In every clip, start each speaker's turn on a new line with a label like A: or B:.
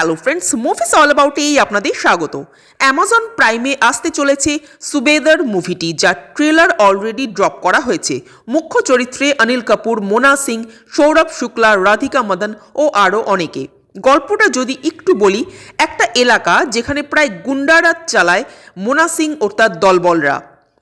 A: Hello friends, movies all about এই আপনাদের স্বাগত। অ্যামাজন প্রাইমে আসতে চলেছে সুবেদার মুভিটি, যার ট্রেলার অলরেডি ড্রপ করা হয়েছে। মুখ্য চরিত্রে অনিল কাপুর, মোনা সিং, সৌরভ শুক্লা, রাধিকা মদন ও আরও অনেকে। গল্পটা যদি একটু বলি, একটা এলাকা যেখানে প্রায় গুন্ডারাজ চালায় মোনা সিং ও তার দলবলরা।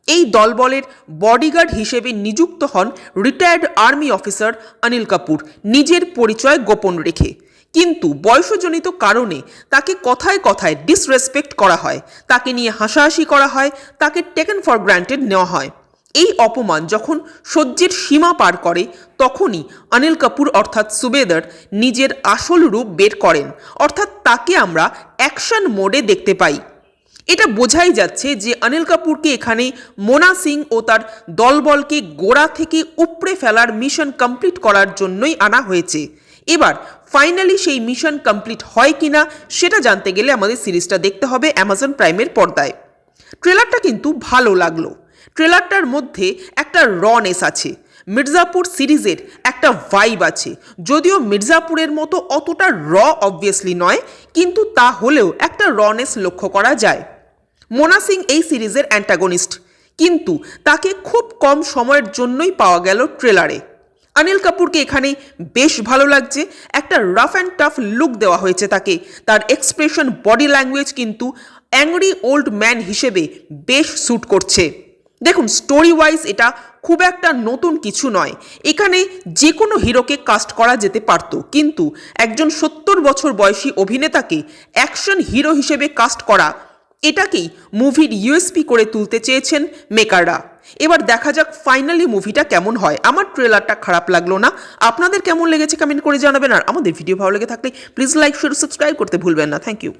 A: এই দলবলের বডিগার্ড হিসেবে নিযুক্ত হন retired army officer Anil Kapoor, নিজের পরিচয় গোপন রেখে। কিন্তু বয়সজনিত কারণে তাকে কথায় কথায় ডিসরেসপেক্ট করা হয়, তাকে নিয়ে হাসাহাসি করা হয়, তাকে টেকেন ফর গ্রান্টেড নেওয়া হয়। এই অপমান যখন সহ্যের সীমা পার করে, তখনই অনিল কাপুর অর্থাৎ সুবেদার নিজের আসল রূপ বের করেন, অর্থাৎ তাকে আমরা অ্যাকশন মোডে দেখতে পাই। এটা বোঝাই যাচ্ছে যে অনিল কাপুরকে এখানে মোনা সিং ও তার দলবলকে গোড়া থেকে উপড়ে ফেলার মিশন কমপ্লিট করার জন্যই আনা হয়েছে। এবার ফাইনালি সেই মিশন কমপ্লিট হয় কিনা সেটা জানতে গেলে আমাদের সিরিজটা দেখতে হবে অ্যামাজন প্রাইমের পর্দায়। ট্রেলারটা কিন্তু ভালো লাগলো। ট্রেলারটার মধ্যে একটা রনেস আছে, মির্জাপুর সিরিজের একটা ভাইব আছে। যদিও মির্জাপুরের মতো অতটা অবভিয়াসলি নয়, কিন্তু তা হলেও একটা রনেস লক্ষ্য করা যায়। মোনা সিং এই সিরিজের অ্যান্টাগনিস্ট, কিন্তু তাকে খুব কম সময়ের জন্যই পাওয়া গেল ট্রেলারে। অনিল কাপুরকে এখানে বেশ ভালো লাগছে, একটা রাফ অ্যান্ড টাফ লুক দেওয়া হয়েছে তাকে। তার এক্সপ্রেশন, বডি ল্যাঙ্গুয়েজ কিন্তু অ্যাংরি ওল্ড ম্যান হিসেবে বেশ স্যুট করছে। দেখুন, স্টোরি ওয়াইজ এটা খুব একটা নতুন কিছু নয়। এখানে যে কোনো হিরোকে কাস্ট করা যেতে পারত, কিন্তু একজন 70 বছর বয়সী অভিনেতাকে অ্যাকশন হিরো হিসেবে কাস্ট করা, এটাকেই মুভির ইউএসপি করে তুলতে চেয়েছেন মেকাররা। এবার দেখা যাক ফাইনালি মুভিটা কেমন হয়। আমার ট্রেলারটা খারাপ লাগলো না, আপনাদের কেমন লেগেছে কমেন্ট করে জানাবেন। আর আমাদের ভিডিও ভালো লেগে থাকলে প্লিজ লাইক, শেয়ার, সাবস্ক্রাইব করতে ভুলবেন না। Thank you.